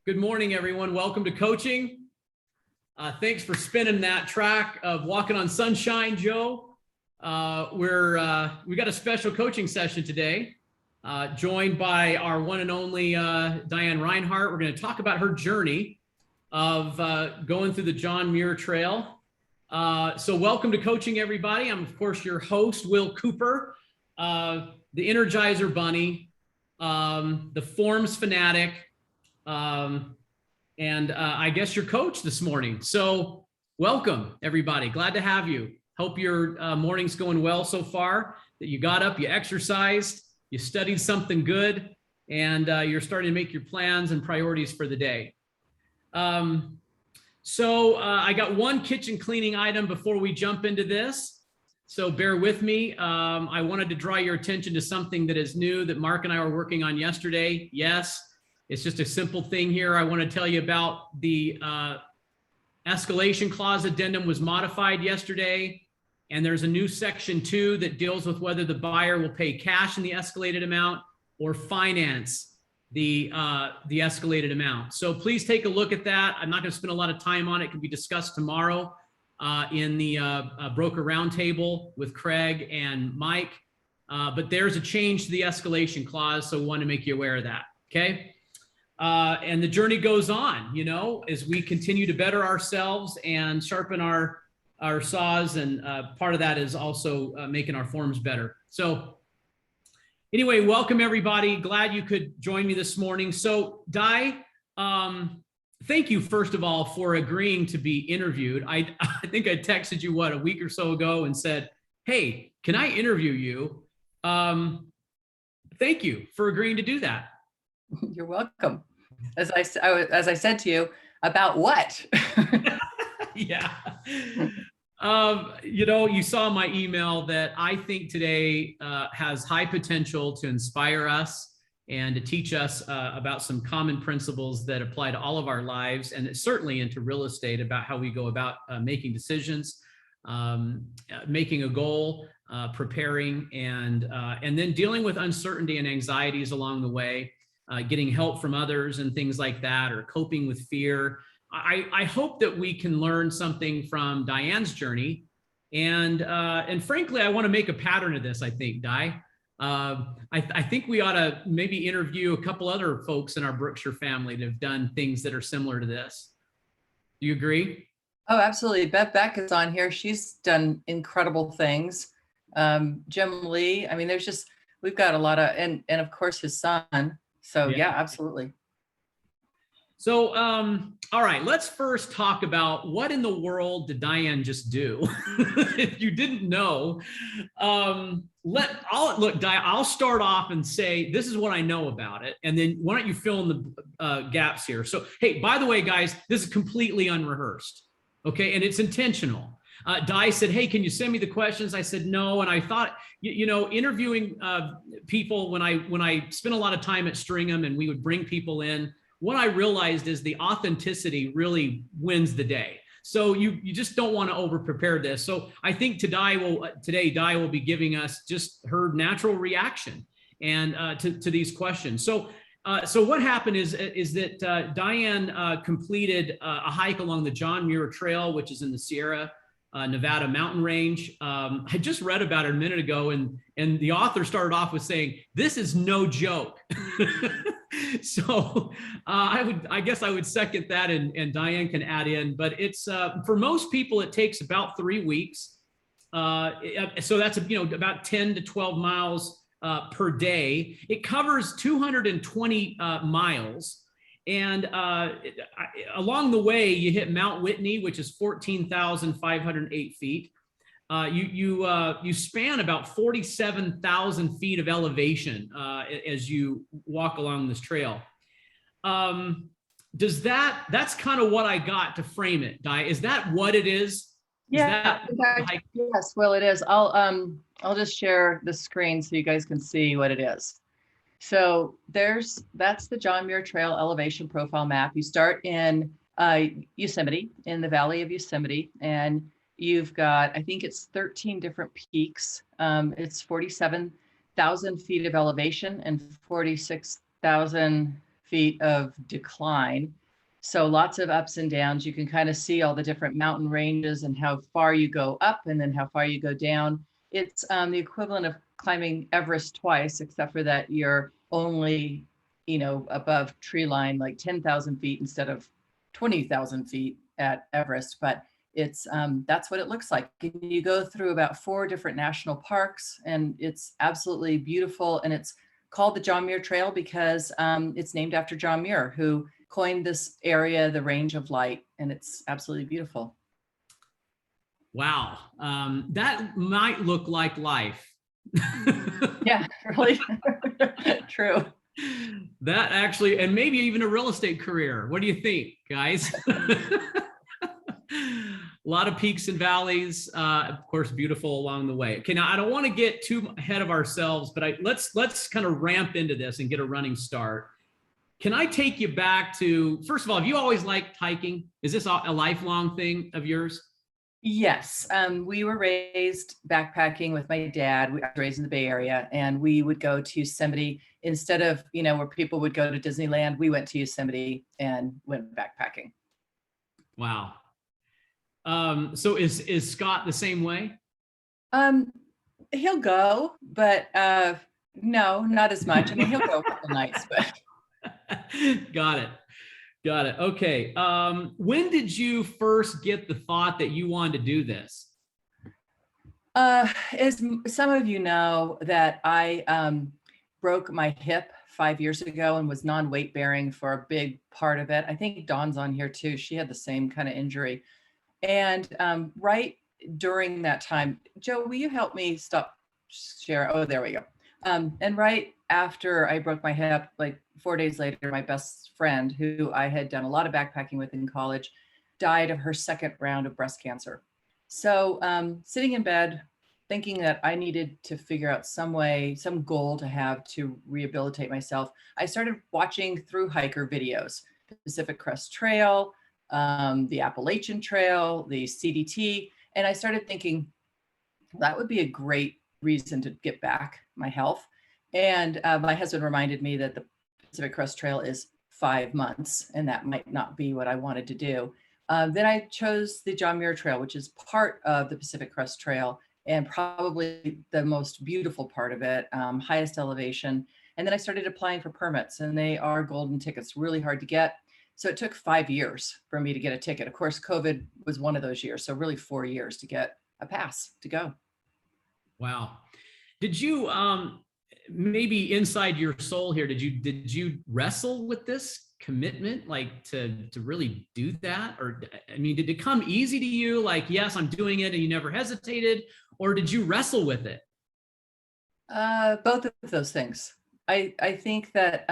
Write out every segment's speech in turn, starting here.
Good morning, everyone. Welcome to coaching. Thanks for spinning that track of Walking on Sunshine, Joe. We got a special coaching session today, joined by our one and only Diane Rinehart. We're going to talk about her journey of going through the John Muir Trail. So welcome to coaching, everybody. I'm, of course, your host, Will Cooper, the Energizer Bunny, the Forms Fanatic, and I guess your coach this morning. So welcome, everybody. Glad to have you. Hope your morning's going well so far, that you got up, you exercised, you studied something good, and you're starting to make your plans and priorities for the day. So I got one kitchen cleaning item before we jump into this. So bear with me. I wanted to draw your attention to something that is new that Mark and I were working on yesterday. Yes, it's just a simple thing here. I want to tell you about the escalation clause addendum was modified yesterday, and there's a new section 2 that deals with whether the buyer will pay cash in the escalated amount or finance the escalated amount. So please take a look at that. I'm not going to spend a lot of time on it. It can be discussed tomorrow in the broker roundtable with Craig and Mike. But there's a change to the escalation clause, so we want to make you aware of that. Okay. And the journey goes on, you know, as we continue to better ourselves and sharpen our saws. And part of that is also making our forms better. So anyway, welcome everybody. Glad you could join me this morning. So Di, thank you, first of all, for agreeing to be interviewed. I think I texted you, a week or so ago and said, hey, can I interview you? Thank you for agreeing to do that. You're welcome. As I said to you, about what? Yeah. You know, you saw my email that I think today has high potential to inspire us and to teach us about some common principles that apply to all of our lives, and certainly into real estate, about how we go about making decisions, making a goal, preparing, and then dealing with uncertainty and anxieties along the way. Getting help from others and things like that, or coping with fear. I hope that we can learn something from Diane's journey. And frankly, I want to make a pattern of this, I think, Di. I think we ought to maybe interview a couple other folks in our Brookshire family that have done things that are similar to this. Do you agree? Oh, absolutely. Beth Beck is on here. She's done incredible things. Jim Lee. I mean, we've got a lot of, and of course his son. So yeah, absolutely. So, all right, let's first talk about what in the world did Diane just do? If you didn't know, look, Diane, I'll start off and say, this is what I know about it. And then why don't you fill in the gaps here? So, hey, by the way, guys, this is completely unrehearsed. Okay. And it's intentional. Di said, hey, can you send me the questions? I said, no. And I thought, you know, interviewing people, when I spent a lot of time at Stringham and we would bring people in, what I realized is the authenticity really wins the day. So you just don't want to over prepare this. So I think today Di will be giving us just her natural reaction and to these questions. So what happened is that Diane completed a hike along the John Muir Trail, which is in the Sierra Nevada mountain range. I just read about it a minute ago, and the author started off with saying, this is no joke. So I guess I would second that, and Diane can add in, but it's for most people it takes about 3 weeks. So that's about 10 to 12 miles per day. It covers 220 miles. And along the way, you hit Mount Whitney, which is 14,508 feet. You span about 47,000 feet of elevation as you walk along this trail. That's kind of what I got to frame it, Di. Is that what it is? Yeah. Yes, well, it is. I'll just share the screen so you guys can see what it is. So that's the John Muir Trail elevation profile map. You start in Yosemite, in the Valley of Yosemite, and you've got, I think it's 13 different peaks. It's 47,000 feet of elevation and 46,000 feet of decline. So lots of ups and downs. You can kind of see all the different mountain ranges and how far you go up and then how far you go down. It's the equivalent of climbing Everest twice, except for that you're only, above tree line, like 10,000 feet instead of 20,000 feet at Everest. But it's that's what it looks like. You go through about 4 different national parks, and it's absolutely beautiful. And it's called the John Muir Trail because it's named after John Muir, who coined this area, the range of light, and it's absolutely beautiful. Wow. That might look like life. Yeah, really. True. That actually, and maybe even a real estate career. What do you think, guys? A lot of peaks and valleys, of course, beautiful along the way. Okay, now I don't want to get too ahead of ourselves, but let's kind of ramp into this and get a running start. Can I take you back to, first of all, have you always liked hiking? Is this a lifelong thing of yours? Yes, we were raised backpacking with my dad. We were raised in the Bay Area, and we would go to Yosemite instead of, where people would go to Disneyland. We went to Yosemite and went backpacking. Wow. So is Scott the same way? He'll go, but no, not as much. I mean, he'll go a couple nights, but. Got it. Okay. When did you first get the thought that you wanted to do this? As some of you know, that I broke my hip 5 years ago and was non-weight bearing for a big part of it. I think Dawn's on here too. She had the same kind of injury. And right during that time, Joe, will you help me stop share? Oh, there we go. And right after I broke my hip, like 4 days later, my best friend, who I had done a lot of backpacking with in college, died of her second round of breast cancer. So sitting in bed, thinking that I needed to figure out some way, some goal to have to rehabilitate myself, I started watching through hiker videos, Pacific Crest Trail, the Appalachian Trail, the CDT. And I started thinking that would be a great reason to get back my health. And my husband reminded me that the Pacific Crest Trail is 5 months, and that might not be what I wanted to do. Then I chose the John Muir Trail, which is part of the Pacific Crest Trail and probably the most beautiful part of it, highest elevation. And then I started applying for permits, and they are golden tickets, really hard to get. So it took 5 years for me to get a ticket. Of course, COVID was one of those years. So really 4 years to get a pass to go. Wow. Did you, maybe inside your soul here, did you wrestle with this commitment, like to really do that? Or, I mean, did it come easy to you? Like, yes, I'm doing it, and you never hesitated, or did you wrestle with it? Both of those things. I think that,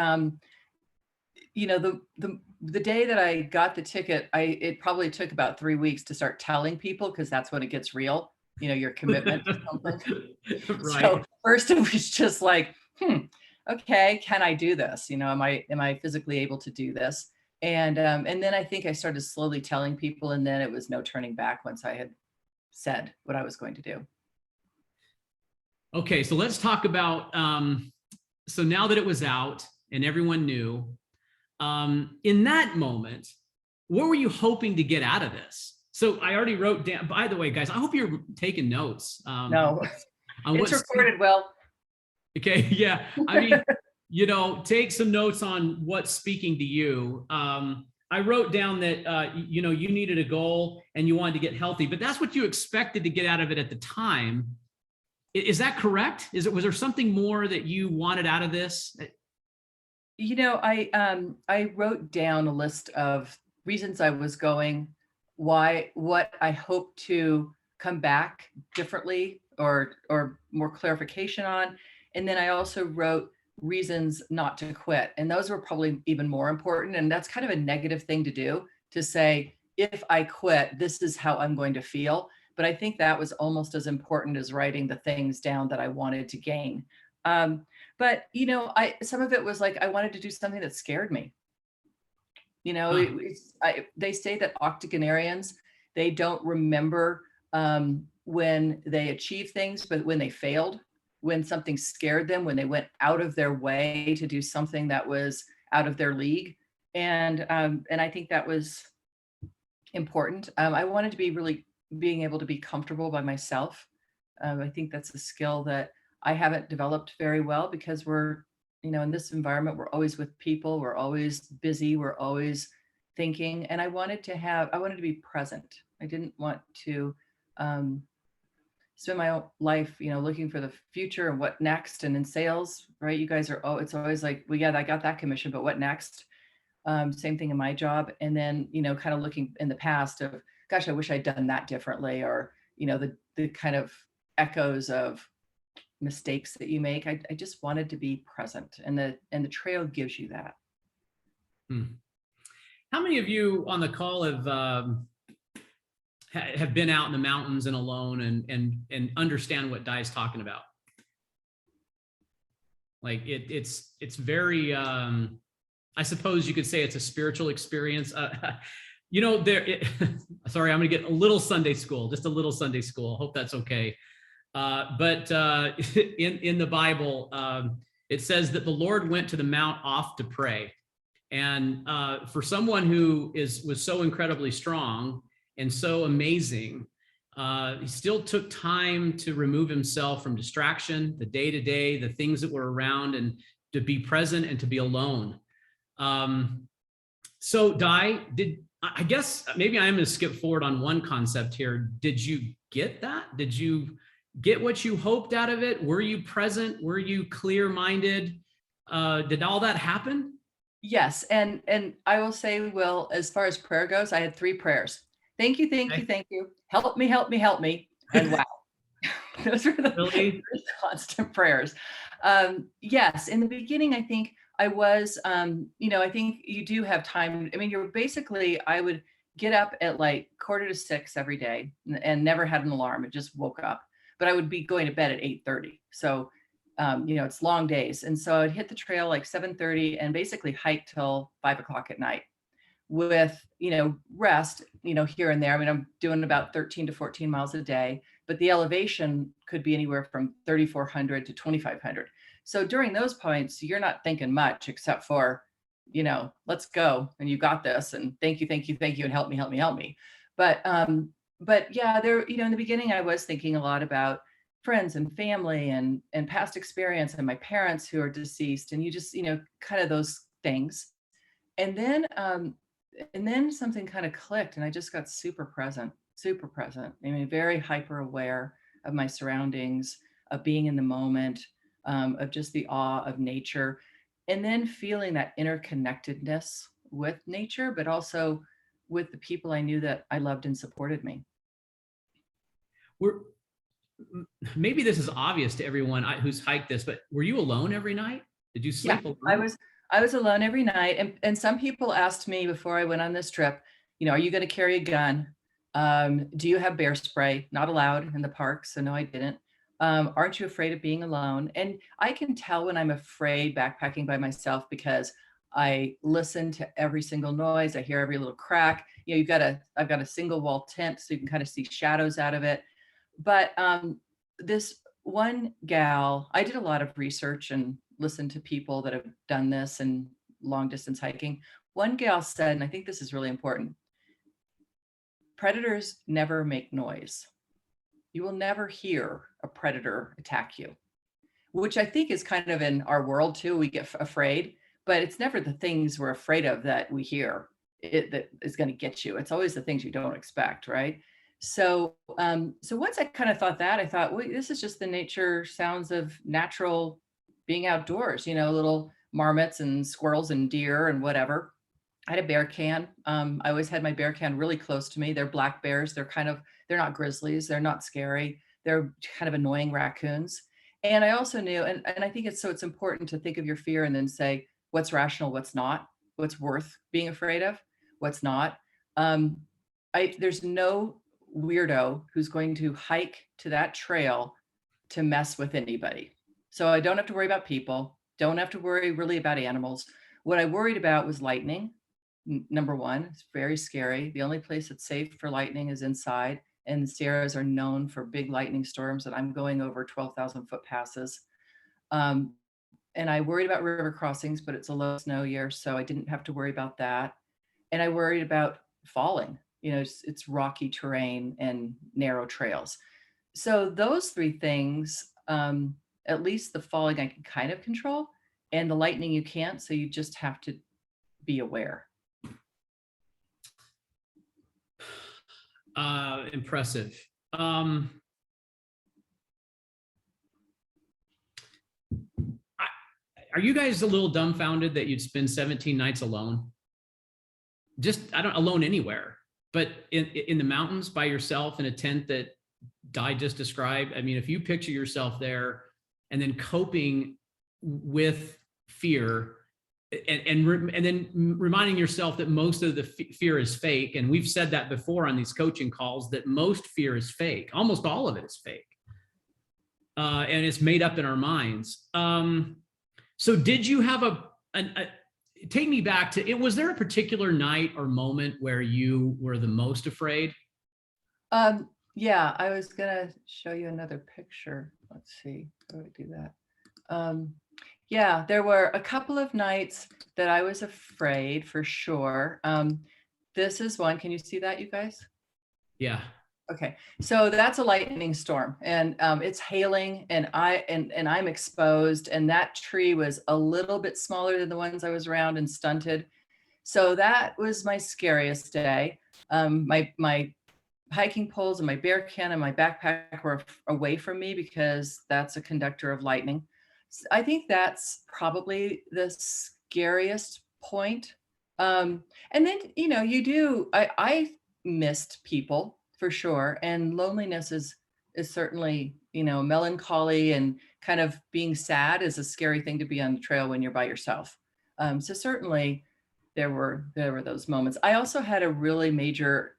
the day that I got the ticket, it probably took about 3 weeks to start telling people, because that's when it gets real, your commitment to something. Right. So first it was just like, okay, can I do this? Am I physically able to do this? And then I think I started slowly telling people, and then it was no turning back once I had said what I was going to do. Okay, so let's talk about, so now that it was out and everyone knew, in that moment, what were you hoping to get out of this? So I already wrote down, by the way, guys, I hope you're taking notes. No, it's recorded well. Okay, yeah. I mean, take some notes on what's speaking to you. I wrote down that, you needed a goal and you wanted to get healthy, but that's what you expected to get out of it at the time. Is that correct? Was there something more that you wanted out of this? I wrote down a list of reasons I was going, what I hope to come back differently or more clarification on. And then I also wrote reasons not to quit. And those were probably even more important. And that's kind of a negative thing to do, to say, if I quit, this is how I'm going to feel. But I think that was almost as important as writing the things down that I wanted to gain. But some of it was like, I wanted to do something that scared me. They say that octogenarians, they don't remember when they achieve things, but when they failed, when something scared them, when they went out of their way to do something that was out of their league. And I think that was important. I wanted to be really being able to be comfortable by myself. I think that's a skill that I haven't developed very well because we're, in this environment, we're always with people, we're always busy, we're always thinking. And I wanted to be present. I didn't want to spend my own life, looking for the future and what next. And in sales, right? You guys are, it's always like, well, yeah, I got that commission, but what next? Same thing in my job. And then, kind of looking in the past of, gosh, I wish I'd done that differently, or, the kind of echoes of mistakes that you make. I just wanted to be present, and the trail gives you that. How many of you on the call have been out in the mountains and alone and understand what Di's talking about? Like it's very, I suppose you could say it's a spiritual experience. Sorry, I'm gonna get a little Sunday school, just a little Sunday school. Hope that's okay. But in the Bible, it says that the Lord went to the mount off to pray. And for someone who was so incredibly strong and so amazing, he still took time to remove himself from distraction, the day-to-day, the things that were around, and to be present and to be alone. So Di, I guess maybe I am going to skip forward on one concept here. Did you get that? Did you get what you hoped out of it? Were you present? Were you clear-minded? Did all that happen? Yes. And I will say, Will, as far as prayer goes, I had 3 prayers. Thank you, thank you, thank you. Help me, help me, help me. And wow, those were the really constant prayers. Yes, in the beginning, I think I was, I think you do have time. I mean, you're basically, I would get up at like 5:45 every day and never had an alarm. It just woke up, but I would be going to bed at 8:30. So, it's long days. And so I'd hit the trail like 7:30 and basically hike till 5 o'clock at night with, rest, here and there. I mean, I'm doing about 13 to 14 miles a day, but the elevation could be anywhere from 3,400 to 2,500. So during those points, you're not thinking much except for, let's go. And you got this. And thank you, thank you, thank you. And help me, help me, help me. But yeah, there, in the beginning, I was thinking a lot about friends and family and past experience and my parents who are deceased. And you just, kind of those things. And then something kind of clicked and I just got super present. I mean, very hyper aware of my surroundings, of being in the moment, of just the awe of nature, and then feeling that interconnectedness with nature, but also with the people I knew that I loved and supported me. Maybe this is obvious to everyone who's hiked this, but were you alone every night? Did you sleep alone? I was alone every night. And some people asked me before I went on this trip, are you going to carry a gun? Do you have bear spray? Not allowed in the park. So no, I didn't. Aren't you afraid of being alone? And I can tell when I'm afraid backpacking by myself because I listen to every single noise. I hear every little crack. I've got a single wall tent so you can kind of see shadows out of it. But this one gal, I did a lot of research and listened to people that have done this and long distance hiking. One gal said, and I think this is really important, predators never make noise. You will never hear a predator attack you, which I think is kind of in our world too. We get afraid, but it's never the things we're afraid of that we hear that is going to get you. It's always the things you don't expect, right? So once I kind of thought that, I thought, wait, this is just the nature sounds of natural being outdoors, little marmots and squirrels and deer and whatever. I had a bear can. I always had my bear can really close to me. They're black bears. They're not grizzlies. They're not scary. They're kind of annoying raccoons. And I also knew, and I think it's important to think of your fear and then say, what's rational, what's not, what's worth being afraid of, what's not. There's no weirdo who's going to hike to that trail to mess with anybody. So I don't have to worry about people, don't have to worry really about animals. What I worried about was lightning. Number one, it's very scary. The only place that's safe for lightning is inside, and the Sierras are known for big lightning storms, and I'm going over 12,000 foot passes. And and I worried about river crossings, but it's a low snow year, so I didn't have to worry about that. And I worried about falling. It's rocky terrain and narrow trails. So those three things, at least the falling I can kind of control, and the lightning you can't. So you just have to be aware. Impressive. Are you guys a little dumbfounded that you'd spend 17 nights alone? Alone anywhere, but in the mountains by yourself in a tent that Di just described. I mean, if you picture yourself there and then coping with fear and then reminding yourself that most of the fear is fake. And we've said that before on these coaching calls, that most fear is fake. Almost all of it is fake. And it's made up in our minds. So did you have take me back to it. Was there a particular night or moment where you were the most afraid? Yeah, I was gonna show you another picture. Let's see, how do I do that? Yeah, there were a couple of nights that I was afraid for sure. This is one. Can you see that, you guys? Yeah. Okay, so that's a lightning storm, and it's hailing, and I'm exposed, and that tree was a little bit smaller than the ones I was around and stunted. So that was my scariest day. My hiking poles and my bear can and my backpack were away from me because that's a conductor of lightning. So I think that's probably the scariest point. And then, I missed people for sure. And loneliness is certainly, melancholy and kind of being sad is a scary thing to be on the trail when you're by yourself. So certainly there were those moments. I also had a really major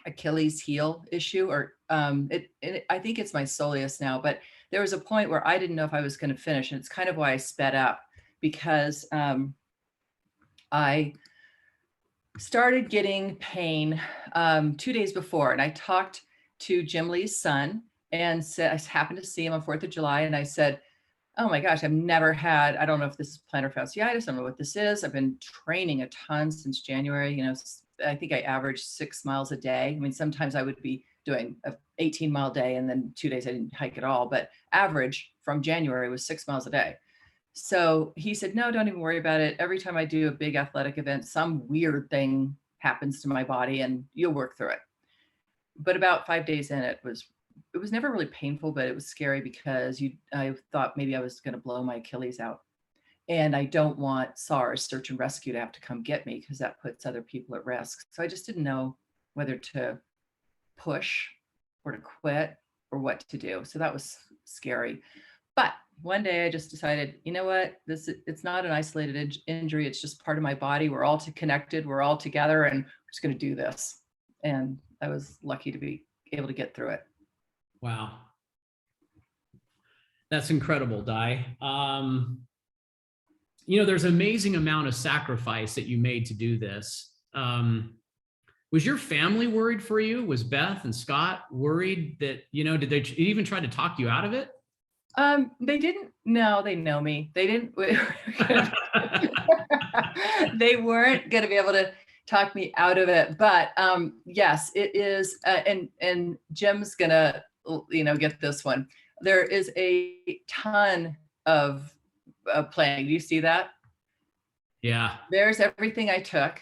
Achilles heel issue, or I think it's my soleus now, but there was a point where I didn't know if I was going to finish. And it's kind of why I sped up, because I started getting pain 2 days before. And I talked to Jim Lee's son and said, I happened to see him on 4th of July. And I said, oh my gosh, I've never had, I don't know if this is plantar fasciitis. I don't know what this is. I've been training a ton since January. I think I averaged 6 miles a day. I mean, sometimes I would be doing an 18-mile day and then 2 days I didn't hike at all, but average from January was 6 miles a day. So he said, no, don't even worry about it. Every time I do a big athletic event, some weird thing happens to my body and you'll work through it. But about 5 days in, it was never really painful, but it was scary because I thought maybe I was going to blow my Achilles out. And I don't want SARS, search and rescue, to have to come get me because that puts other people at risk. So I just didn't know whether to push or to quit or what to do. So that was scary. But one day I just decided, you know what, it's not an isolated injury. It's just part of my body. We're all connected. We're all together, and we're just going to do this. And I was lucky to be able to get through it. Wow. That's incredible, Di. There's an amazing amount of sacrifice that you made to do this. Was your family worried for you? Was Beth and Scott worried that, did they even try to talk you out of it? They didn't. No, they know me. They didn't. They weren't going to be able to talk me out of it. But yes, it is. And Jim's going to, get this one. There is a ton of planning. Do you see that? Yeah. There's everything I took,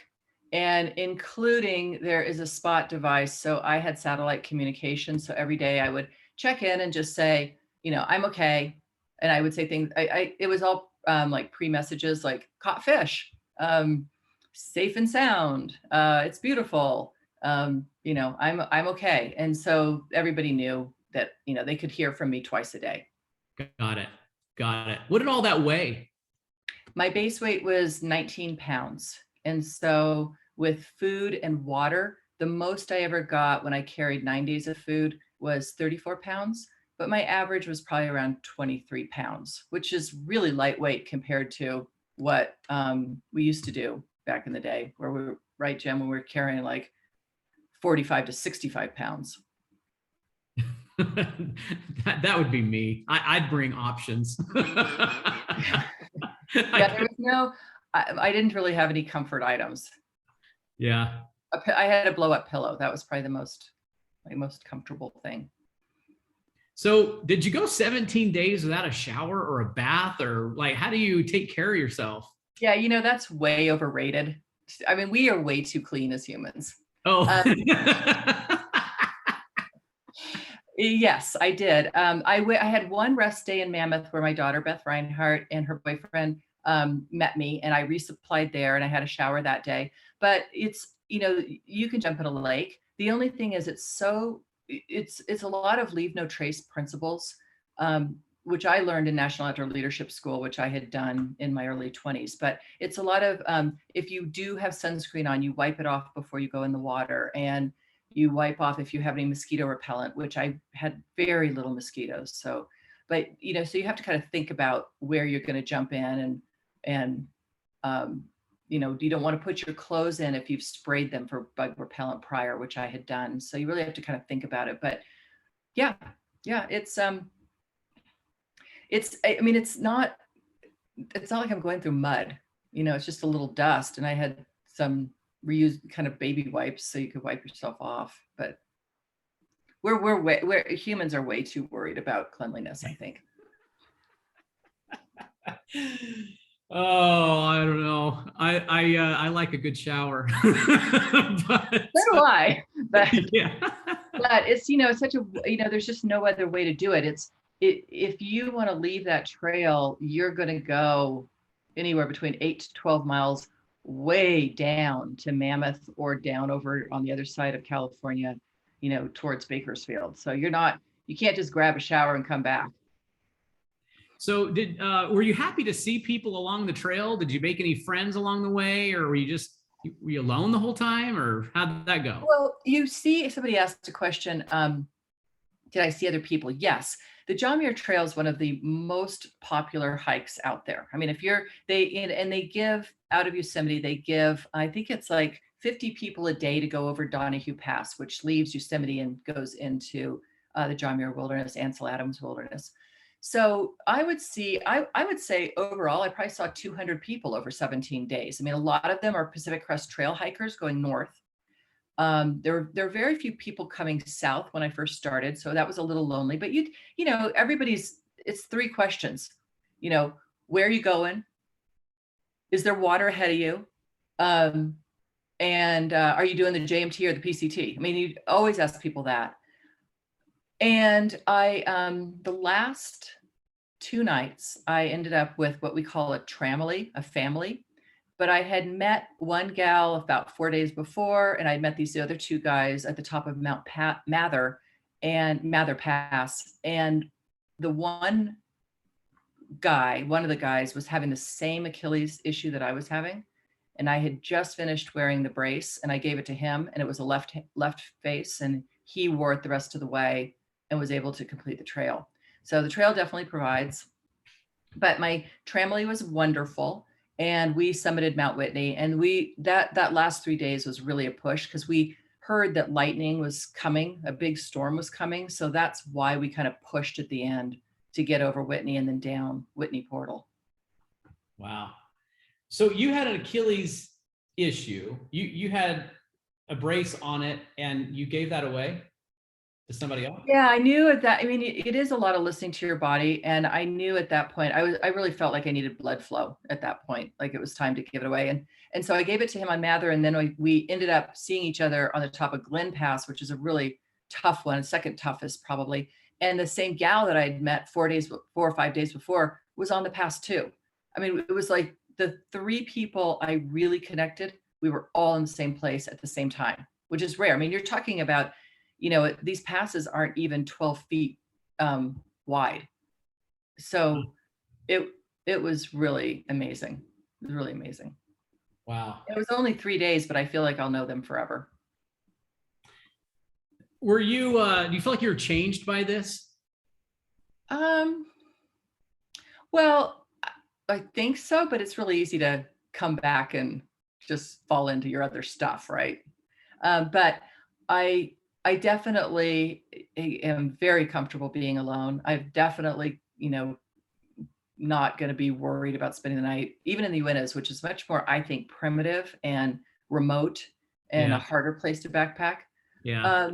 and including there is a spot device. So I had satellite communication. So every day I would check in and just say, I'm okay. And I would say things, it was all like pre-messages, like caught fish, safe and sound. It's beautiful. I'm okay. And so everybody knew that, they could hear from me twice a day. Got it. What did all that weigh? My base weight was 19 pounds. And so with food and water, the most I ever got when I carried 9 days of food was 34 pounds. But my average was probably around 23 pounds, which is really lightweight compared to what we used to do back in the day, where we were, right, Jim, when we were carrying like 45 to 65 pounds. that would be me. I'd bring options. Yeah, there was no, I didn't really have any comfort items. Yeah. I had a blow up pillow. That was probably my most comfortable thing. So did you go 17 days without a shower or a bath, or like, how do you take care of yourself? Yeah, that's way overrated. I mean, we are way too clean as humans. Oh, Yes, I did. I had one rest day in Mammoth where my daughter, Beth Rinehart, and her boyfriend met me, and I resupplied there, and I had a shower that day. But it's, you can jump in a lake. The only thing is it's a lot of leave no trace principles, which I learned in National Outdoor Leadership School, which I had done in my early 20s. But it's a lot of, if you do have sunscreen on, you wipe it off before you go in the water, and you wipe off if you have any mosquito repellent, which I had very little mosquitoes. So, but so you have to kind of think about where you're going to jump in, and you don't want to put your clothes in if you've sprayed them for bug repellent prior, which I had done. So you really have to kind of think about it. But yeah, it's I mean, it's not like I'm going through mud. It's just a little dust, and I had some reused kind of baby wipes so you could wipe yourself off. But we're humans are way too worried about cleanliness, I think. Oh, I don't know. I like a good shower. But, so do I. But yeah. but it's it's such a there's just no other way to do it. If you want to leave that trail, you're going to go anywhere between 8 to 12 miles way down to Mammoth, or down over on the other side of California, towards Bakersfield. So you can't just grab a shower and come back. So were you happy to see people along the trail? Did you make any friends along the way, or were you alone the whole time, or how did that go? Well, somebody asked a question, did I see other people? Yes. The John Muir Trail is one of the most popular hikes out there. I mean, they give out of Yosemite, they give, I think it's like 50 people a day to go over Donahue Pass, which leaves Yosemite and goes into the John Muir Wilderness, Ansel Adams Wilderness. So I would say overall, I probably saw 200 people over 17 days. I mean, a lot of them are Pacific Crest Trail hikers going north. There are very few people coming south when I first started, so that was a little lonely. But it's 3 questions. Where are you going? Is there water ahead of you? And are you doing the JMT or the PCT? I mean, you always ask people that. And the last 2 nights, I ended up with what we call a tramily, a family. But I had met one gal about 4 days before, and I'd met these other 2 guys at the top of Mount Mather Pass. And one of the guys was having the same Achilles issue that I was having. And I had just finished wearing the brace, and I gave it to him, and it was a left face, and he wore it the rest of the way and was able to complete the trail. So the trail definitely provides. But my tramily was wonderful. And we summited Mount Whitney, and that last 3 days was really a push because we heard that lightning was coming, a big storm was coming. So that's why we kind of pushed at the end to get over Whitney and then down Whitney Portal. Wow. So you had an Achilles issue. You had a brace on it, and you gave that away to somebody else? Yeah, I knew at that. I mean, it is a lot of listening to your body. And I knew at that point, I really felt like I needed blood flow at that point. Like it was time to give it away. And so I gave it to him on Mather. And then we ended up seeing each other on the top of Glen Pass, which is a really tough one, second toughest probably. And the same gal that I'd met 4 or 5 days before was on the pass too. I mean, it was like the 3 people I really connected, we were all in the same place at the same time, which is rare. I mean, you're talking about, these passes aren't even 12 feet wide. So it was really amazing. It was really amazing. Wow. It was only 3 days, but I feel like I'll know them forever. Were you, do you feel like you were changed by this? Well, I think so, but it's really easy to come back and just fall into your other stuff, right? But I definitely am very comfortable being alone. I've definitely, not going to be worried about spending the night, even in the UNS, which is much more, I think, primitive and remote and Yeah. a harder place to backpack. Yeah.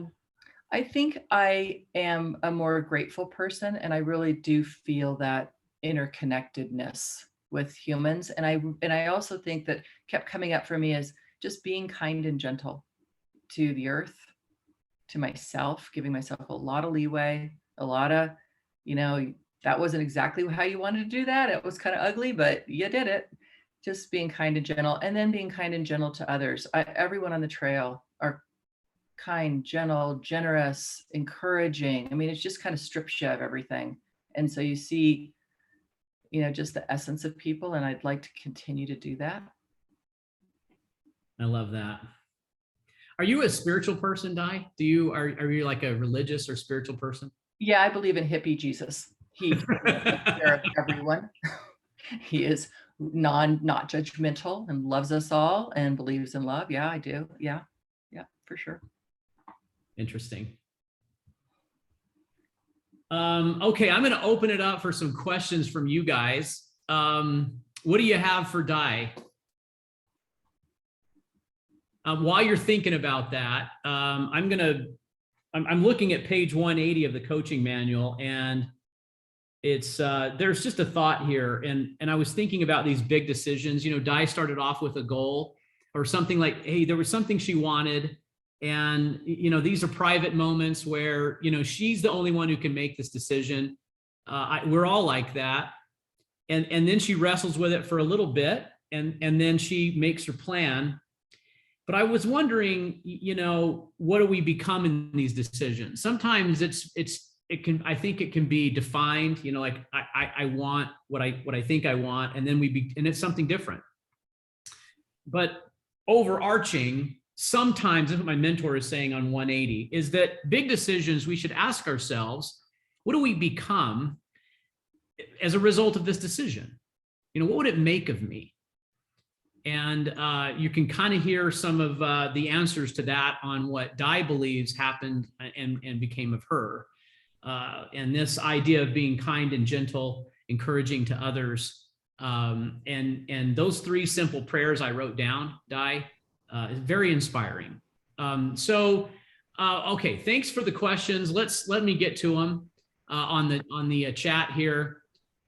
I think I am a more grateful person, and I really do feel that interconnectedness with humans. And I also think that kept coming up for me is just being kind and gentle to the earth, to myself, giving myself a lot of leeway, a lot of, that wasn't exactly how you wanted to do that. It was kind of ugly, but you did it. Just being kind and gentle, and then being kind and gentle to others. Everyone on the trail are kind, gentle, generous, encouraging. I mean, it's just kind of strips you of everything. And so you see, just the essence of people, and I'd like to continue to do that. I love that. Are you a spiritual person, Di? Are you like a religious or spiritual person? Yeah, I believe in hippie Jesus. He takes care of everyone. He is not judgmental and loves us all and believes in love. Yeah, I do. Yeah, for sure. Interesting. Okay, I'm going to open it up for some questions from you guys. What do you have for Di? While you're thinking about that, I'm looking at page 180 of the coaching manual, and it's there's just a thought here, and I was thinking about these big decisions. Di started off with a goal or something like, hey, there was something she wanted, and these are private moments where she's the only one who can make this decision. We're all like that, and then she wrestles with it for a little bit, and then she makes her plan. But I was wondering, what do we become in these decisions? Sometimes I think it can be defined, like I want what I think I want, and then and it's something different. But overarching, sometimes, that's what my mentor is saying on 180, is that big decisions, we should ask ourselves, what do we become as a result of this decision? What would it make of me? And you can kind of hear some of the answers to that on what Di believes happened and became of her. And this idea of being kind and gentle, encouraging to others. And those 3 simple prayers I wrote down, Di, is very inspiring. Okay, thanks for the questions. Let me get to them on the chat here.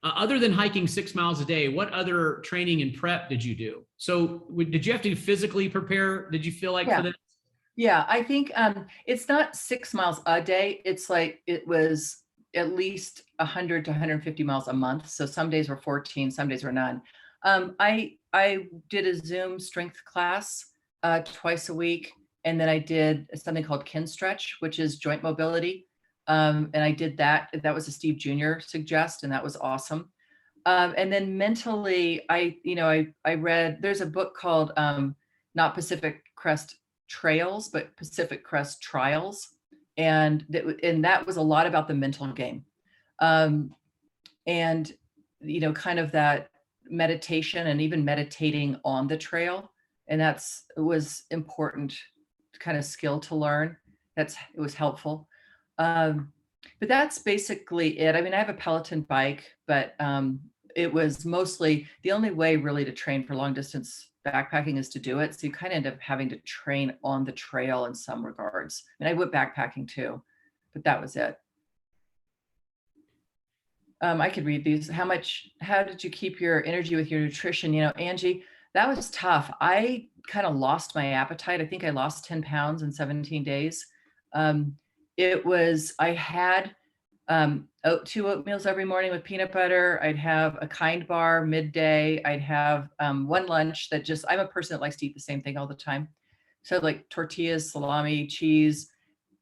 Other than hiking 6 miles a day, what other training and prep did you do? So did you have to physically prepare? Did you feel like for this? Yeah, I think it's not 6 miles a day. It's like it was at least 100 to 150 miles a month. So some days were 14, some days were none. I did a Zoom strength class twice a week, and then I did something called Kin Stretch, which is joint mobility. And I did that. That was a Steve Jr. suggest, and that was awesome. And then mentally, I read, there's a book called not Pacific Crest Trails, but Pacific Crest Trials. And that was a lot about the mental game. And, kind of that meditation and even meditating on the trail. And it was important kind of skill to learn. It was helpful. But that's basically it. I mean, I have a Peloton bike, but it was mostly the only way really to train for long distance backpacking is to do it. So you kind of end up having to train on the trail in some regards. And I went backpacking too, but that was it. I could read these. How did you keep your energy with your nutrition? Angie, that was tough. I kind of lost my appetite. I think I lost 10 pounds in 17 days. I had 2 oatmeals every morning with peanut butter. I'd have a Kind bar midday. I'd have 1 lunch I'm a person that likes to eat the same thing all the time. So like tortillas, salami, cheese,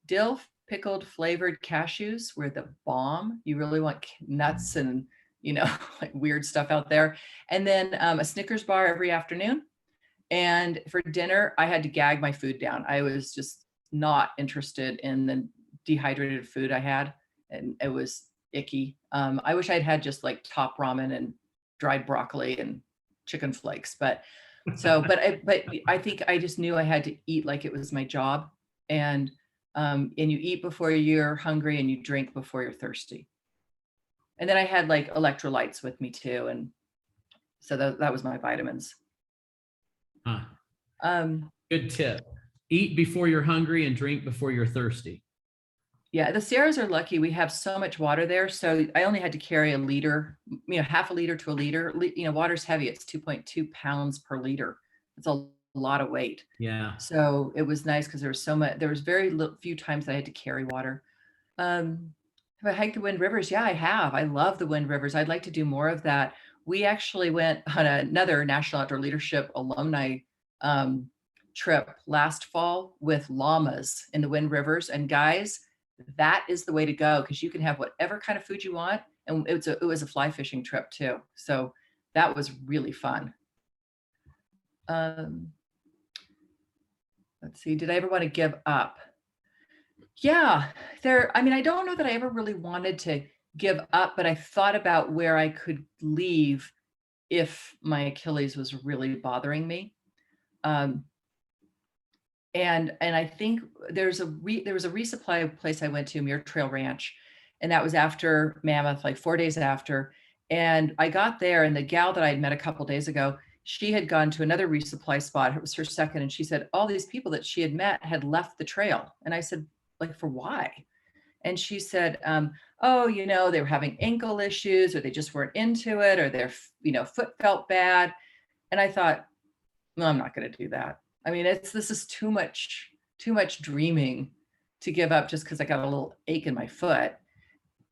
dill pickled flavored cashews were the bomb. You really want nuts and, like weird stuff out there. And then a Snickers bar every afternoon. And for dinner, I had to gag my food down. I was just not interested in the dehydrated food I had, and it was icky. I wish I'd had just like top ramen and dried broccoli and chicken flakes, but I think I just knew I had to eat like it was my job, and you eat before you're hungry and you drink before you're thirsty. And then I had like electrolytes with me too. And so that was my vitamins. Huh. Um, Good tip. Eat before you're hungry and drink before you're thirsty. yeah, the Sierras are lucky. We have so much water there. So I only had to carry a liter, half a liter to a liter. Water's heavy. It's 2.2 pounds per liter. It's a lot of weight. Yeah. So it was nice because there was so much, there was very few times that I had to carry water. Have I hiked the Wind Rivers? Yeah, I have. I love the Wind Rivers. I'd like to do more of that. We actually went on another National Outdoor Leadership alumni trip last fall with llamas in the Wind Rivers. And guys, that is the way to go because you can have whatever kind of food you want. And it was a fly fishing trip too. So that was really fun. Let's see, did I ever want to give up? Yeah, I don't know that I ever really wanted to give up, but I thought about where I could leave if my Achilles was really bothering me. And I think there was a resupply place I went to, Muir Trail Ranch, and that was after Mammoth, like 4 days after. And I got there, and the gal that I had met a couple days ago, she had gone to another resupply spot. It was her second, and she said all these people that she had met had left the trail. And I said, like, for why? And she said, oh, they were having ankle issues, or they just weren't into it, or their foot felt bad. And I thought, well, I'm not going to do that. I mean, this is too much dreaming to give up just because I got a little ache in my foot.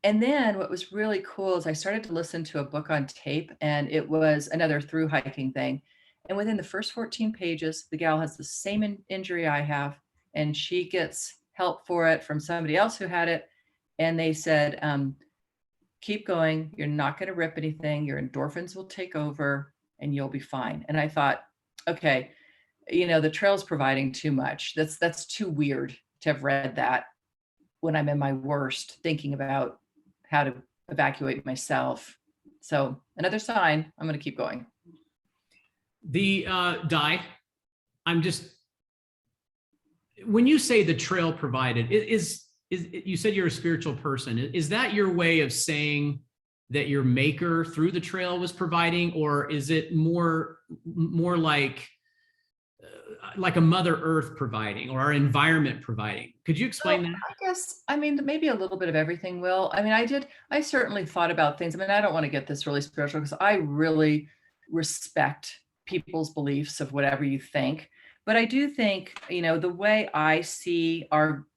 And then what was really cool is I started to listen to a book on tape, and it was another through hiking thing. And within the first 14 pages, the gal has the same injury I have, and she gets help for it from somebody else who had it. And they said, keep going. You're not going to rip anything. Your endorphins will take over and you'll be fine. And I thought, okay, the trail's providing too much. That's too weird to have read that when I'm in my worst, thinking about how to evacuate myself. So another sign, I'm going to keep going. The Di, when you say the trail provided, is you said you're a spiritual person. Is that your way of saying that your maker through the trail was providing, or is it more like a Mother Earth providing, or our environment providing? Could you explain that? I guess, maybe a little bit of everything, Will. I certainly thought about things. I don't want to get this really spiritual because I really respect people's beliefs of whatever you think. But I do think, the way I see our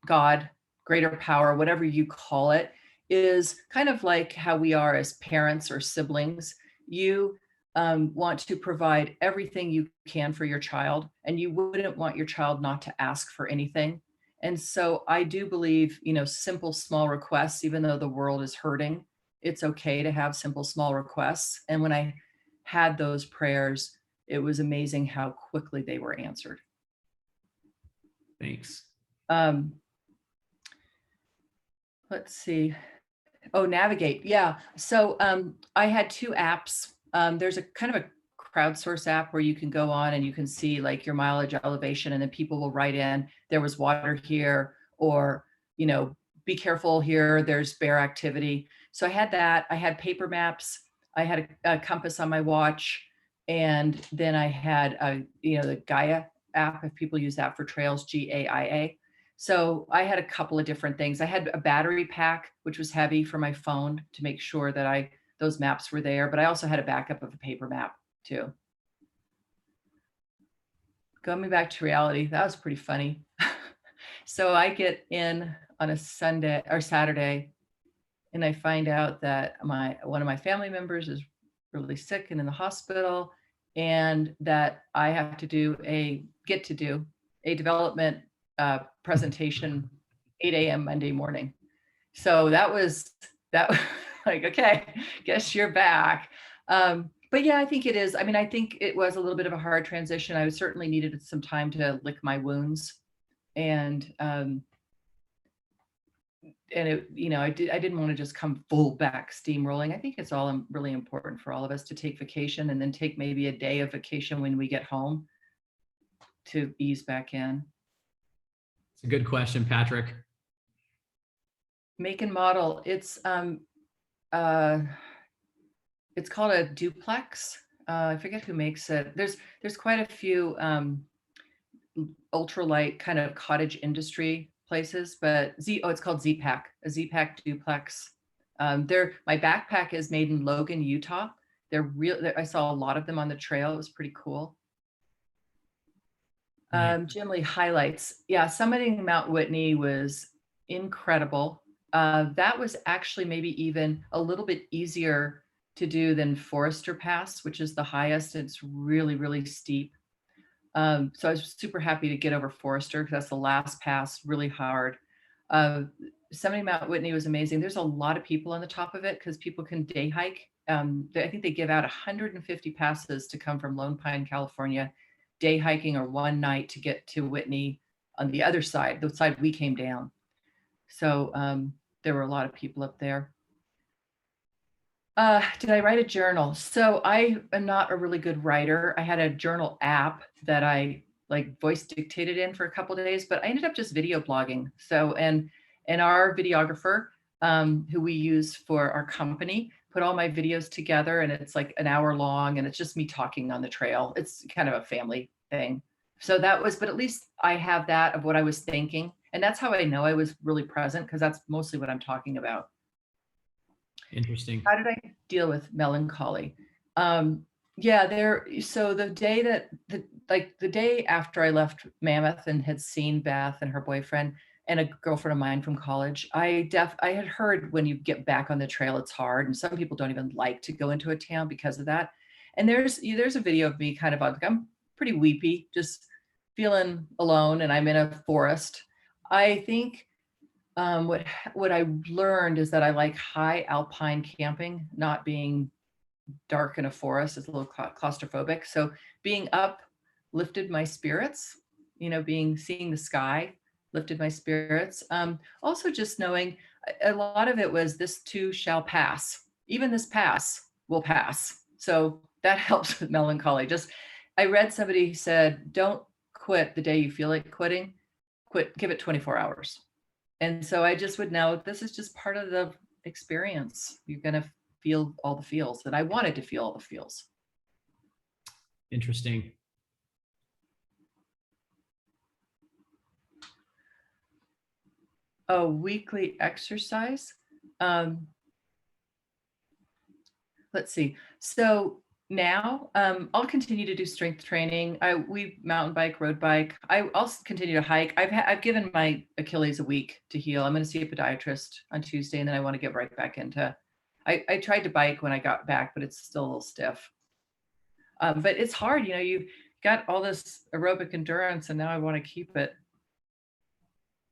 God, greater power, whatever you call it, is kind of like how we are as parents or siblings. You want to provide everything you can for your child, and you wouldn't want your child not to ask for anything. And so I do believe, simple, small requests, even though the world is hurting, it's okay to have simple, small requests. And when I had those prayers, it was amazing how quickly they were answered. Thanks. Let's see. Oh, Navigate. Yeah. So I had two apps. There's a kind of a crowdsource app where you can go on and you can see like your mileage elevation, and then people will write in, there was water here, or, be careful here, there's bear activity. So I had that. I had paper maps. I had a compass on my watch. And then I had, the Gaia app, if people use that for trails, GAIA. So I had a couple of different things. I had a battery pack, which was heavy for my phone to make sure that those maps were there, but I also had a backup of a paper map too. Going back to reality, that was pretty funny. So I get in on a Sunday or Saturday, and I find out that one of my family members is really sick and in the hospital, and that I have to get to do a development presentation 8 a.m. Monday morning. So that was like, okay, guess you're back. But yeah, I think it is. I think it was a little bit of a hard transition. I certainly needed some time to lick my wounds, and I didn't want to just come full back steamrolling. I think it's all really important for all of us to take vacation, and then take maybe a day of vacation when we get home to ease back in. It's a good question, Patrick. Make and model. It's it's called a duplex. I forget who makes it. There's quite a few ultralight kind of cottage industry places, but it's called Z-Pack, a Z-Pack duplex. My backpack is made in Logan, Utah. I saw a lot of them on the trail. It was pretty cool. Jim Lee highlights. Yeah, summiting Mount Whitney was incredible. That was actually maybe even a little bit easier to do than Forester Pass, which is the highest. It's really, really steep. So I was super happy to get over Forester because that's the last pass, really hard. Summiting Mount Whitney was amazing. There's a lot of people on the top of it because people can day hike. I think they give out 150 passes to come from Lone Pine, California, day hiking or one night to get to Whitney on the other side, the side we came down. So there were a lot of people up there. Did I write a journal? So I am not a really good writer. I had a journal app that I like voice dictated in for a couple of days, but I ended up just video blogging. So, and our videographer, who we use for our company, put all my videos together, and it's like an hour long, and it's just me talking on the trail. It's kind of a family thing. So that was, but at least I have that of what I was thinking. And that's how I know I was really present, because that's mostly what I'm talking about. Interesting. How did I deal with melancholy? So the day the day after I left Mammoth and had seen Beth and her boyfriend and a girlfriend of mine from college, I had heard when you get back on the trail, it's hard. And some people don't even like to go into a town because of that. And there's a video of me kind of like, I'm pretty weepy, just feeling alone, and I'm in a forest. I think what I learned is that I like high alpine camping, not being dark in a forest. It's a little claustrophobic. So being up lifted my spirits, seeing the sky lifted my spirits. Also just knowing a lot of it was this too shall pass. Even this pass will pass. So that helps with melancholy. I read somebody said, don't quit the day you feel like quitting, give it 24 hours. And so I just would know this is just part of the experience. You're going to feel all the feels, that I wanted to feel all the feels. Interesting. Oh, weekly exercise. Let's see. So now I'll continue to do strength training. We mountain bike, road bike. I'll continue to hike. I've given my Achilles a week to heal. I'm going to see a podiatrist on Tuesday, and then I want to get right back into. I tried to bike when I got back, but it's still a little stiff. But it's hard, you've got all this aerobic endurance, and now I want to keep it.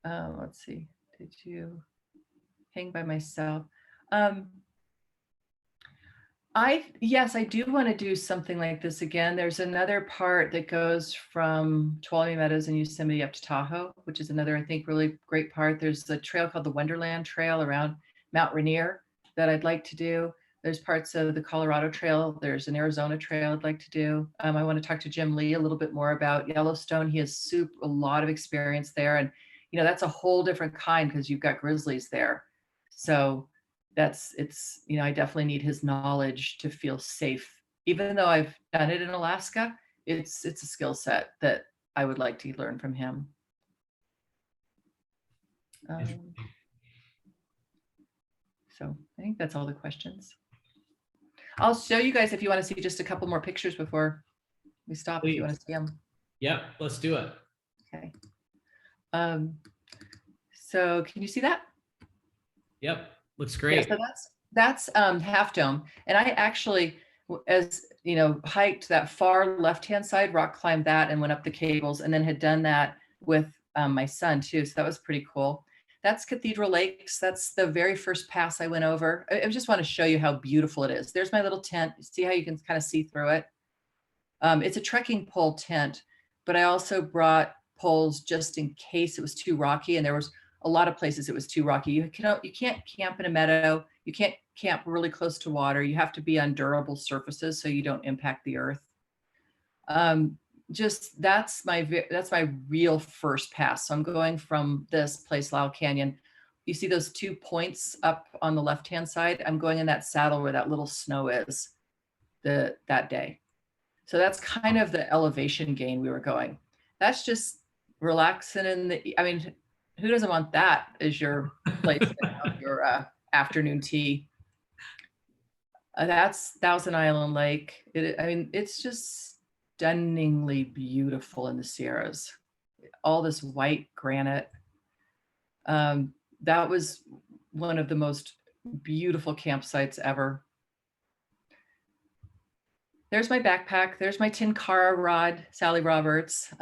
Let's see. Did you hang by myself? Yes, I do want to do something like this again. There's another part that goes from Tuolumne Meadows and Yosemite up to Tahoe, which is another, I think, really great part. There's a trail called the Wonderland Trail around Mount Rainier that I'd like to do. There's parts of the Colorado Trail. There's an Arizona trail I'd like to do. I want to talk to Jim Lee a little bit more about Yellowstone. He has a lot of experience there. And, that's a whole different kind because you've got grizzlies there. So I definitely need his knowledge to feel safe. Even though I've done it in Alaska, it's a skill set that I would like to learn from him. So I think that's all the questions. I'll show you guys if you want to see just a couple more pictures before we stop. Please. If you want to see them. Yep, let's do it. Okay. So can you see that? Yep. Looks great. Yeah, so that's Half Dome. And I actually, as hiked that far left-hand side, rock climbed that and went up the cables, and then had done that with my son too. So that was pretty cool. That's Cathedral Lakes. That's the very first pass I went over. I just want to show you how beautiful it is. There's my little tent. See how you can kind of see through it? It's a trekking pole tent, but I also brought poles just in case it was too rocky, and there was a lot of places it was too rocky. You can't camp in a meadow. You can't camp really close to water. You have to be on durable surfaces so you don't impact the earth. That's my real first pass. So I'm going from this place, Lau Canyon, you see those 2 points up on the left-hand side? I'm going in that saddle where that little snow is that day. So that's kind of the elevation gain we were going. That's just relaxing in the, I mean, who doesn't want that as your place to have your afternoon tea? That's Thousand Island Lake. I mean, it's just stunningly beautiful in the Sierras. All this white granite. That was one of the most beautiful campsites ever. There's my backpack. There's my Tinkara rod, Sally Roberts.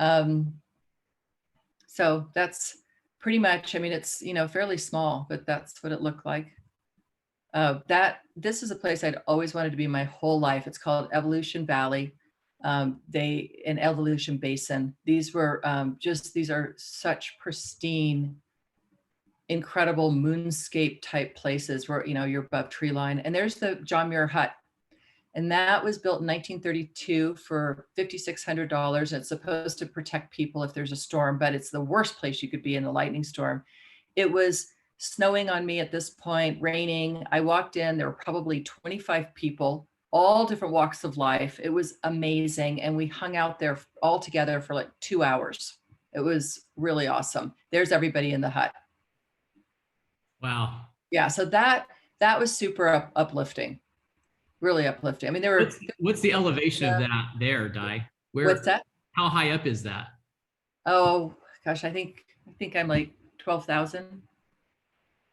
So that's pretty much, I mean, it's, you know, fairly small, but that's what it looked like. This is a place I'd always wanted to be my whole life. It's called Evolution Valley. An Evolution Basin. These were these are such pristine, incredible moonscape type places where, you know, you're above tree line. And there's the John Muir Hut. And that was built in 1932 for $5,600. And it's supposed to protect people if there's a storm, but it's the worst place you could be in a lightning storm. It was snowing on me at this point, raining. I walked in, there were probably 25 people, all different walks of life. It was amazing. And we hung out there all together for like 2 hours. It was really awesome. There's everybody in the hut. Wow. Yeah. So that was super uplifting. Really uplifting. I mean, there were. What's the elevation of that there, Di? What's that? How high up is that? Oh gosh, I think I'm like 12,000.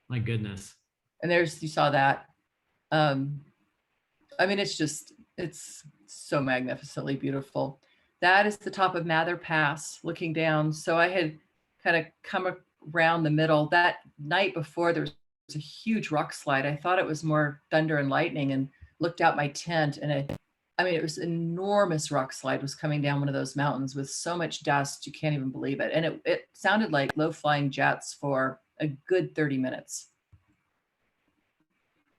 My goodness. And you saw that. I mean, it's so magnificently beautiful. That is the top of Mather Pass looking down. So I had kind of come around the middle. That night before, there was a huge rock slide. I thought it was more thunder and lightning, and looked out my tent, and it was an enormous rock slide was coming down one of those mountains with so much dust, you can't even believe it. And it sounded like low flying jets for a good 30 minutes.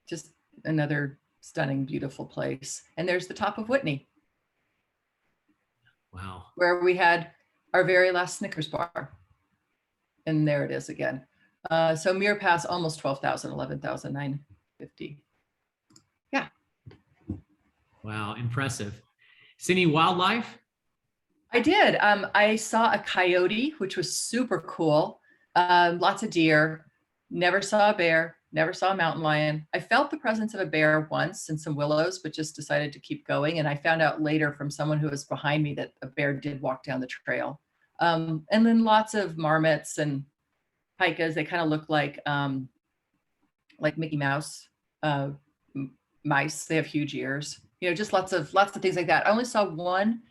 Just another stunning, beautiful place. And there's the top of Whitney. Wow. Where we had our very last Snickers bar. And there it is again. So Muir Pass, almost 12,000, 11,950. Yeah. Wow, impressive. See any wildlife? I did. I saw a coyote, which was super cool. Lots of deer. Never saw a bear. Never saw a mountain lion. I felt the presence of a bear once in some willows, but just decided to keep going. And I found out later from someone who was behind me that a bear did walk down the trail. And then lots of marmots and pikas. They kind of look like Mickey Mouse mice. They have huge ears. You know, just lots of things like that. I only saw one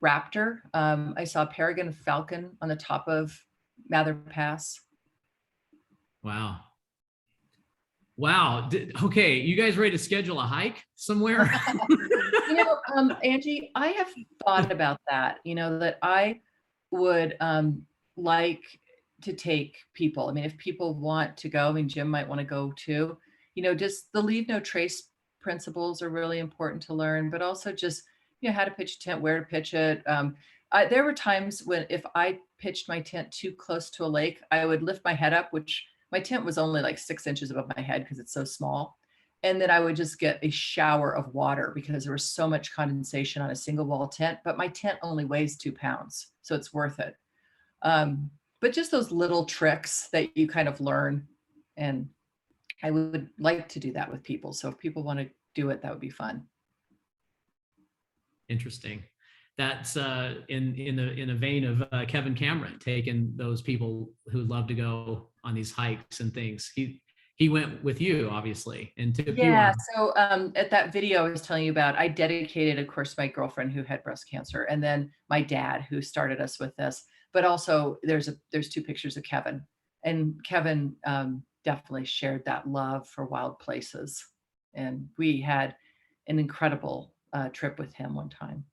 raptor. I saw a peregrine falcon on the top of Mather Pass. Wow. Wow. Okay, you guys ready to schedule a hike somewhere? You know, Angie, I have thought about that, you know, that I would like to take people. I mean, if people want to go, I mean, Jim might want to go too, you know, just the leave no trace principles are really important to learn, but also just, you know, how to pitch a tent, where to pitch it. There were times when if I pitched my tent too close to a lake, I would lift my head up, which my tent was only like 6 inches above my head because it's so small. And then I would just get a shower of water because there was so much condensation on a single wall tent, but my tent only weighs 2 pounds. So it's worth it. But just those little tricks that you kind of learn. And I would like to do that with people. So if people want to do it, that would be fun. Interesting. That's in the vein of Kevin Cameron, taking those people who love to go on these hikes and things. He went with you, obviously, and took you on. So at that video I was telling you about, I dedicated, of course, my girlfriend who had breast cancer, and then my dad who started us with this. But also there's 2 pictures of Kevin, and Kevin definitely shared that love for wild places, and we had an incredible trip with him one time.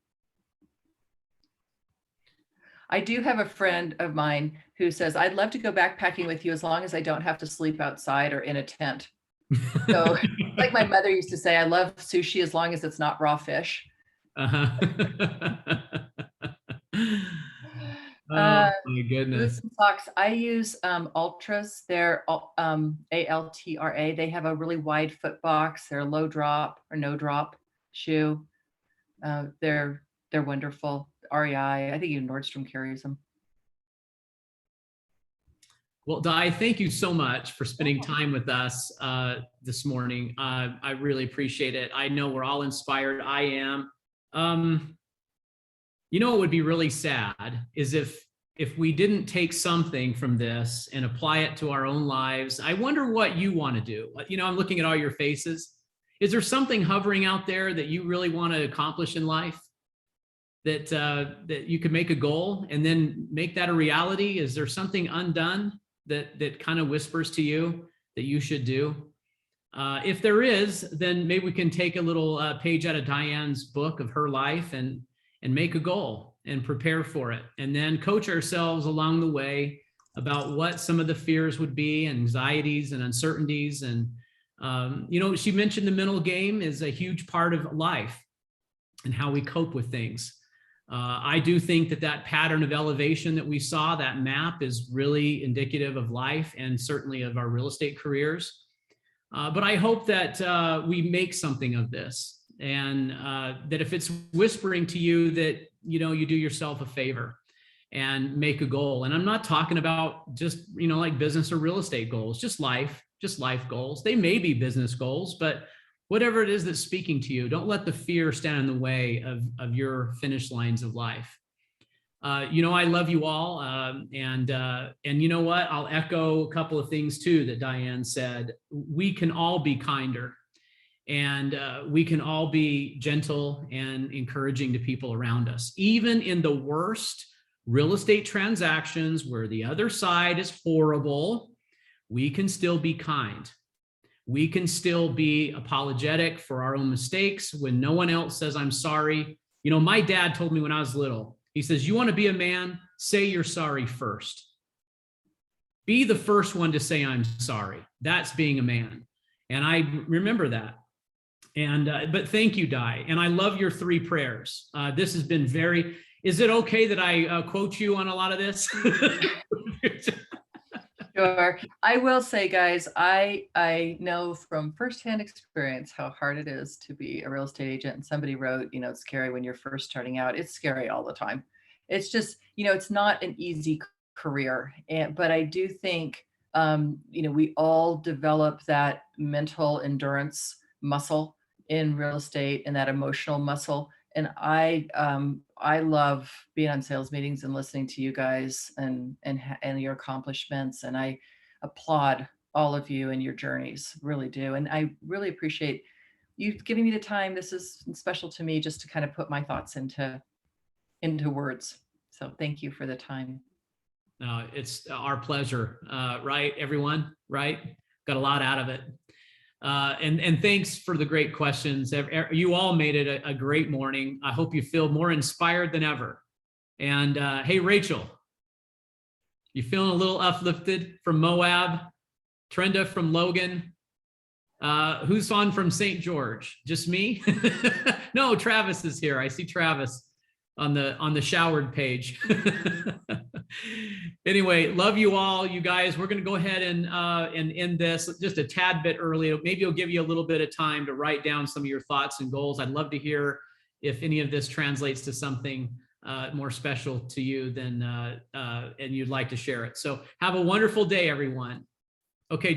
I do have a friend of mine who says, I'd love to go backpacking with you as long as I don't have to sleep outside or in a tent. So like my mother used to say, I love sushi as long as it's not raw fish. Oh my my goodness. Boots and socks. I use Ultras. They're ALTRA. They have a really wide foot box. They're a low drop or no drop shoe. They're wonderful. REI. I think even Nordstrom carries them. Well, Di, thank you so much for spending time with us this morning. I really appreciate it. I know we're all inspired. I am. You know, what would be really sad is if we didn't take something from this and apply it to our own lives. I wonder what you want to do. You know, I'm looking at all your faces. Is there something hovering out there that you really want to accomplish in life? That you could make a goal and then make that a reality? Is there something undone that kind of whispers to you that you should do? If there is, then maybe we can take a little page out of Diane's book of her life and make a goal and prepare for it, and then coach ourselves along the way about what some of the fears would be, anxieties and uncertainties. And you know, she mentioned the mental game is a huge part of life and how we cope with things. I do think that pattern of elevation that we saw, that map, is really indicative of life and certainly of our real estate careers. But I hope that we make something of this, and that if it's whispering to you that, you know, you do yourself a favor and make a goal. And I'm not talking about just, you know, like business or real estate goals, just life goals. They may be business goals, but whatever it is that's speaking to you, don't let the fear stand in the way of your finish lines of life. You know, I love you all. And you know what? I'll echo a couple of things too that Diane said. We can all be kinder, and we can all be gentle and encouraging to people around us. Even in the worst real estate transactions where the other side is horrible, we can still be kind. We can still be apologetic for our own mistakes when no one else says, I'm sorry. You know, my dad told me when I was little, he says, you want to be a man, say you're sorry first. Be the first one to say, I'm sorry. That's being a man. And I remember that. And, but thank you, Di. And I love your 3 prayers. This has been very, is it okay that I quote you on a lot of this? Sure. I will say, guys, I know from firsthand experience how hard it is to be a real estate agent. And somebody wrote, you know, it's scary when you're first starting out. It's scary all the time. It's just, you know, it's not an easy career. But I do think, you know, we all develop that mental endurance muscle in real estate and that emotional muscle. And I love being on sales meetings and listening to you guys and your accomplishments. And I applaud all of you and your journeys, really do. And I really appreciate you giving me the time. This is special to me, just to kind of put my thoughts into words. So thank you for the time. It's our pleasure, right, everyone, right? Got a lot out of it. And thanks for the great questions. You all made it a great morning. I hope you feel more inspired than ever. And hey, Rachel, you feeling a little uplifted from Moab? Trenda from Logan? Who's on from St. George? Just me? No, Travis is here. I see Travis on the showered page. Anyway, love you all, you guys. We're going to go ahead and end this just a tad bit early. Maybe it'll give you a little bit of time to write down some of your thoughts and goals. I'd love to hear if any of this translates to something more special to you than and you'd like to share it. So have a wonderful day, everyone. Okay.